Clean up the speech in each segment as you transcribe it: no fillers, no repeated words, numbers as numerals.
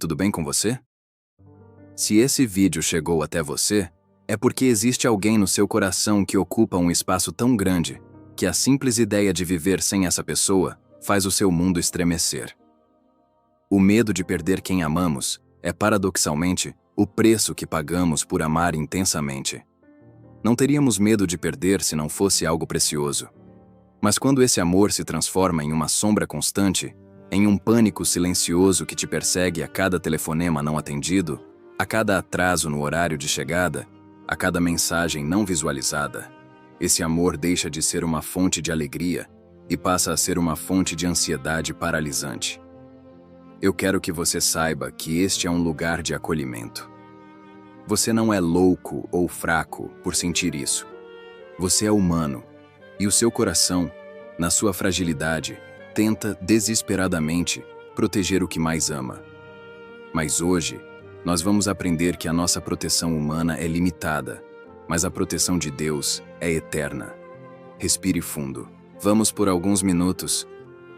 Tudo bem com você? Se esse vídeo chegou até você, é porque existe alguém no seu coração que ocupa um espaço tão grande que a simples ideia de viver sem essa pessoa faz o seu mundo estremecer. O medo de perder quem amamos é, paradoxalmente, o preço que pagamos por amar intensamente. Não teríamos medo de perder se não fosse algo precioso. Mas quando esse amor se transforma em uma sombra constante, em um pânico silencioso que te persegue a cada telefonema não atendido, a cada atraso no horário de chegada, a cada mensagem não visualizada, esse amor deixa de ser uma fonte de alegria e passa a ser uma fonte de ansiedade paralisante. Eu quero que você saiba que este é um lugar de acolhimento. Você não é louco ou fraco por sentir isso. Você é humano, e o seu coração, na sua fragilidade, tenta desesperadamente proteger o que mais ama. Mas hoje, nós vamos aprender que a nossa proteção humana é limitada, mas a proteção de Deus é eterna. Respire fundo. Vamos por alguns minutos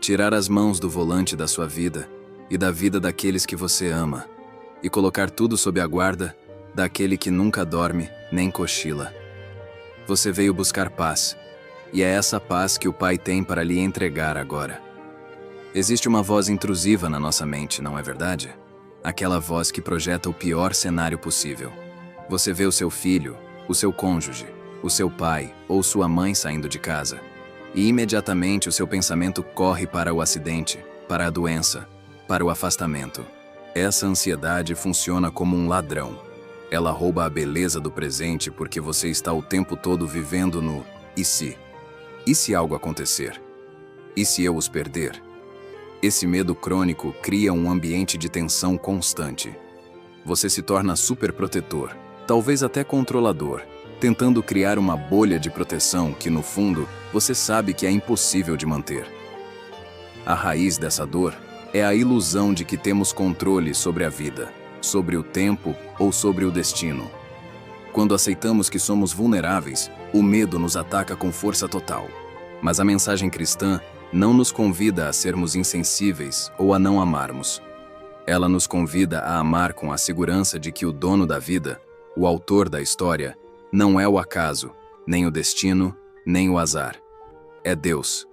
tirar as mãos do volante da sua vida e da vida daqueles que você ama e colocar tudo sob a guarda daquele que nunca dorme nem cochila. Você veio buscar paz, e é essa paz que o Pai tem para lhe entregar agora. Existe uma voz intrusiva na nossa mente, não é verdade? Aquela voz que projeta o pior cenário possível. Você vê o seu filho, o seu cônjuge, o seu pai ou sua mãe saindo de casa, e imediatamente o seu pensamento corre para o acidente, para a doença, para o afastamento. Essa ansiedade funciona como um ladrão. Ela rouba a beleza do presente porque você está o tempo todo vivendo no "e se?". E se algo acontecer? E se eu os perder? Esse medo crônico cria um ambiente de tensão constante. Você se torna superprotetor, talvez até controlador, tentando criar uma bolha de proteção que, no fundo, você sabe que é impossível de manter. A raiz dessa dor é a ilusão de que temos controle sobre a vida, sobre o tempo ou sobre o destino. Quando aceitamos que somos vulneráveis, o medo nos ataca com força total. Mas a mensagem cristã não nos convida a sermos insensíveis ou a não amarmos. Ela nos convida a amar com a segurança de que o dono da vida, o autor da história, não é o acaso, nem o destino, nem o azar. É Deus.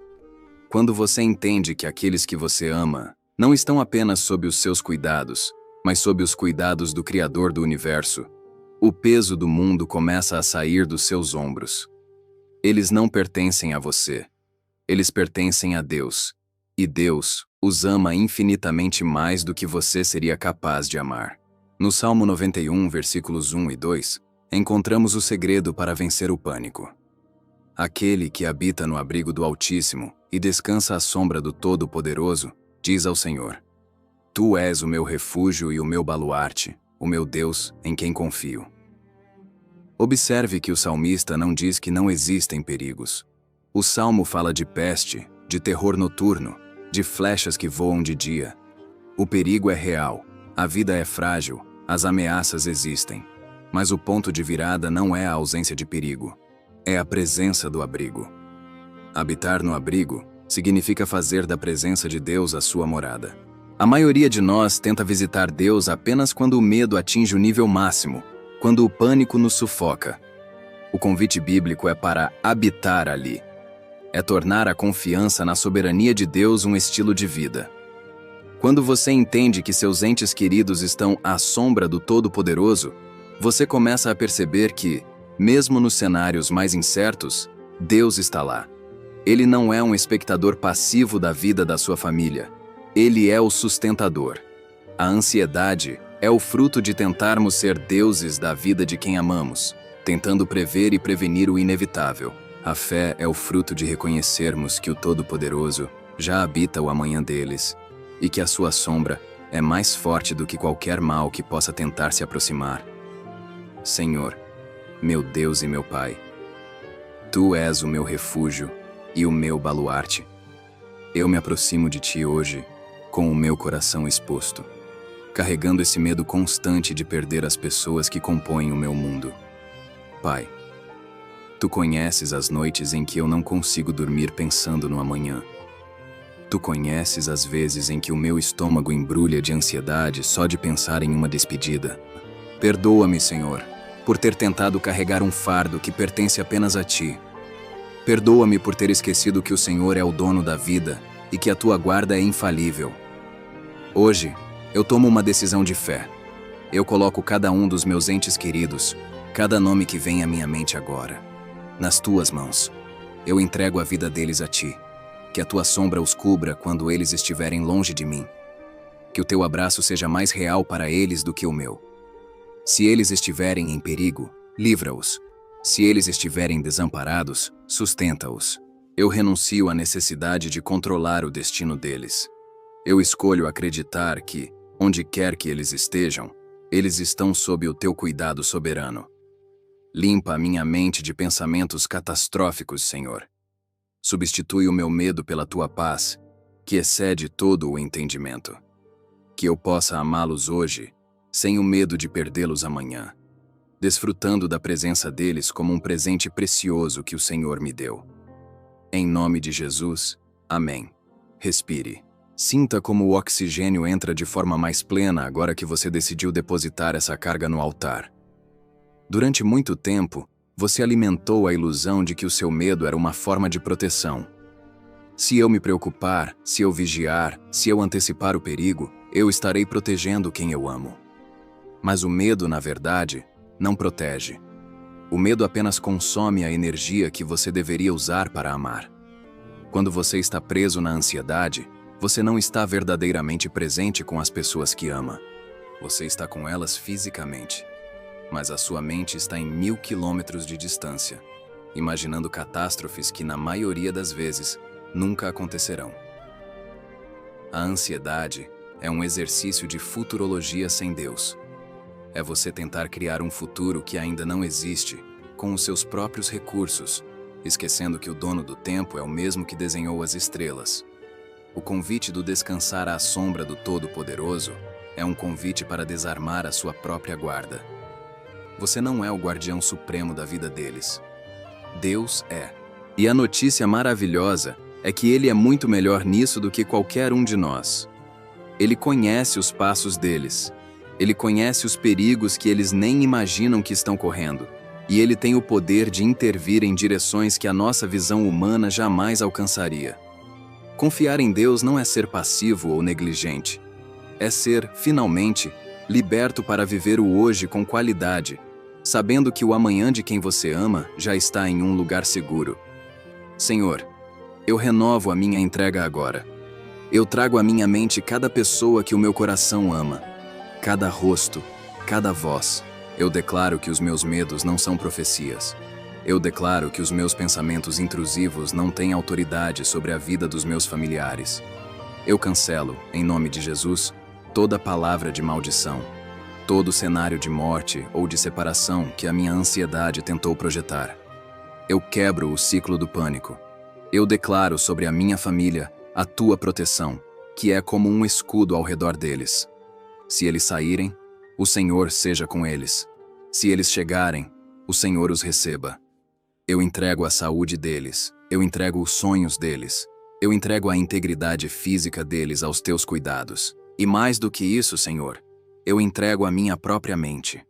Quando você entende que aqueles que você ama não estão apenas sob os seus cuidados, mas sob os cuidados do Criador do Universo, o peso do mundo começa a sair dos seus ombros. Eles não pertencem a você. Eles pertencem a Deus. E Deus os ama infinitamente mais do que você seria capaz de amar. No Salmo 91, versículos 1 e 2, encontramos o segredo para vencer o pânico. Aquele que habita no abrigo do Altíssimo e descansa à sombra do Todo-Poderoso, diz ao Senhor: Tu és o meu refúgio e o meu baluarte, o meu Deus em quem confio. Observe que o salmista não diz que não existem perigos. O salmo fala de peste, de terror noturno, de flechas que voam de dia. O perigo é real, a vida é frágil, as ameaças existem. Mas o ponto de virada não é a ausência de perigo, é a presença do abrigo. Habitar no abrigo significa fazer da presença de Deus a sua morada. A maioria de nós tenta visitar Deus apenas quando o medo atinge o nível máximo, quando o pânico nos sufoca. O convite bíblico é para habitar ali. É tornar a confiança na soberania de Deus um estilo de vida. Quando você entende que seus entes queridos estão à sombra do Todo-Poderoso, você começa a perceber que, mesmo nos cenários mais incertos, Deus está lá. Ele não é um espectador passivo da vida da sua família. Ele é o sustentador. A ansiedade é o fruto de tentarmos ser deuses da vida de quem amamos, tentando prever e prevenir o inevitável. A fé é o fruto de reconhecermos que o Todo-Poderoso já habita o amanhã deles e que a sua sombra é mais forte do que qualquer mal que possa tentar se aproximar. Senhor, meu Deus e meu Pai, Tu és o meu refúgio e o meu baluarte. Eu me aproximo de Ti hoje com o meu coração exposto, carregando esse medo constante de perder as pessoas que compõem o meu mundo. Pai, Tu conheces as noites em que eu não consigo dormir pensando no amanhã. Tu conheces as vezes em que o meu estômago embrulha de ansiedade só de pensar em uma despedida. Perdoa-me, Senhor, por ter tentado carregar um fardo que pertence apenas a Ti. Perdoa-me por ter esquecido que o Senhor é o dono da vida e que a Tua guarda é infalível. Hoje, eu tomo uma decisão de fé. Eu coloco cada um dos meus entes queridos, cada nome que vem à minha mente agora, nas Tuas mãos. Eu entrego a vida deles a Ti. Que a Tua sombra os cubra quando eles estiverem longe de mim. Que o Teu abraço seja mais real para eles do que o meu. Se eles estiverem em perigo, livra-os. Se eles estiverem desamparados, sustenta-os. Eu renuncio à necessidade de controlar o destino deles. Eu escolho acreditar que, onde quer que eles estejam, eles estão sob o Teu cuidado soberano. Limpa a minha mente de pensamentos catastróficos, Senhor. Substitui o meu medo pela Tua paz, que excede todo o entendimento. Que eu possa amá-los hoje, sem o medo de perdê-los amanhã, desfrutando da presença deles como um presente precioso que o Senhor me deu. Em nome de Jesus, amém. Respire. Sinta como o oxigênio entra de forma mais plena agora que você decidiu depositar essa carga no altar. Durante muito tempo, você alimentou a ilusão de que o seu medo era uma forma de proteção. Se eu me preocupar, se eu vigiar, se eu antecipar o perigo, eu estarei protegendo quem eu amo. Mas o medo, na verdade, não protege. O medo apenas consome a energia que você deveria usar para amar. Quando você está preso na ansiedade, você não está verdadeiramente presente com as pessoas que ama. Você está com elas fisicamente. Mas a sua mente está em 1000 quilômetros de distância, imaginando catástrofes que, na maioria das vezes, nunca acontecerão. A ansiedade é um exercício de futurologia sem Deus. É você tentar criar um futuro que ainda não existe, com os seus próprios recursos, esquecendo que o dono do tempo é o mesmo que desenhou as estrelas. O convite do descansar à sombra do Todo-Poderoso é um convite para desarmar a sua própria guarda. Você não é o guardião supremo da vida deles. Deus é. E a notícia maravilhosa é que Ele é muito melhor nisso do que qualquer um de nós. Ele conhece os passos deles. Ele conhece os perigos que eles nem imaginam que estão correndo. E Ele tem o poder de intervir em direções que a nossa visão humana jamais alcançaria. Confiar em Deus não é ser passivo ou negligente. É ser, finalmente, liberto para viver o hoje com qualidade, sabendo que o amanhã de quem você ama já está em um lugar seguro. Senhor, eu renovo a minha entrega agora. Eu trago à minha mente cada pessoa que o meu coração ama, cada rosto, cada voz. Eu declaro que os meus medos não são profecias. Eu declaro que os meus pensamentos intrusivos não têm autoridade sobre a vida dos meus familiares. Eu cancelo, em nome de Jesus, toda palavra de maldição, todo cenário de morte ou de separação que a minha ansiedade tentou projetar. Eu quebro o ciclo do pânico. Eu declaro sobre a minha família a Tua proteção, que é como um escudo ao redor deles. Se eles saírem, o Senhor seja com eles. Se eles chegarem, o Senhor os receba. Eu entrego a saúde deles, eu entrego os sonhos deles, eu entrego a integridade física deles aos Teus cuidados. E mais do que isso, Senhor, eu entrego a minha própria mente.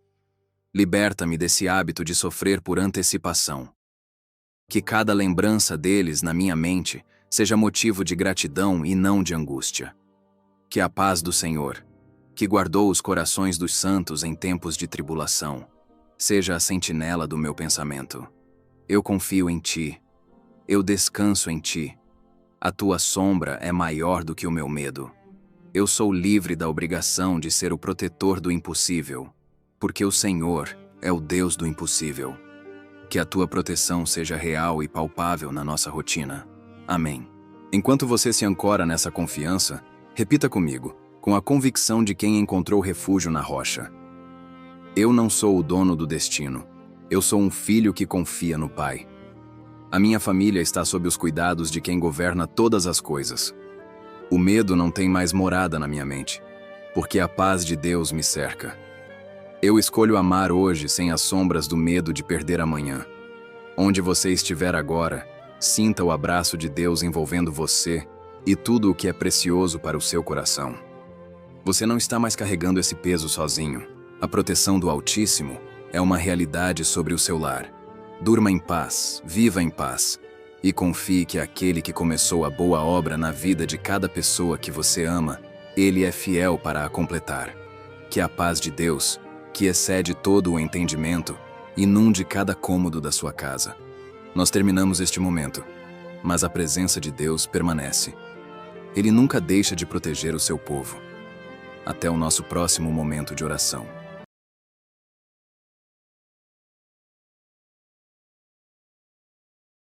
Liberta-me desse hábito de sofrer por antecipação. Que cada lembrança deles na minha mente seja motivo de gratidão e não de angústia. Que a paz do Senhor, que guardou os corações dos santos em tempos de tribulação, seja a sentinela do meu pensamento. Eu confio em Ti. Eu descanso em Ti. A Tua sombra é maior do que o meu medo. Eu sou livre da obrigação de ser o protetor do impossível, porque o Senhor é o Deus do impossível. Que a Tua proteção seja real e palpável na nossa rotina. Amém. Enquanto você se ancora nessa confiança, repita comigo, com a convicção de quem encontrou refúgio na rocha. Eu não sou o dono do destino. Eu sou um filho que confia no Pai. A minha família está sob os cuidados de quem governa todas as coisas. O medo não tem mais morada na minha mente, porque a paz de Deus me cerca. Eu escolho amar hoje sem as sombras do medo de perder amanhã. Onde você estiver agora, sinta o abraço de Deus envolvendo você e tudo o que é precioso para o seu coração. Você não está mais carregando esse peso sozinho. A proteção do Altíssimo é uma realidade sobre o seu lar. Durma em paz, viva em paz, e confie que aquele que começou a boa obra na vida de cada pessoa que você ama, ele é fiel para a completar. Que a paz de Deus, que excede todo o entendimento, inunde cada cômodo da sua casa. Nós terminamos este momento, mas a presença de Deus permanece. Ele nunca deixa de proteger o seu povo. Até o nosso próximo momento de oração.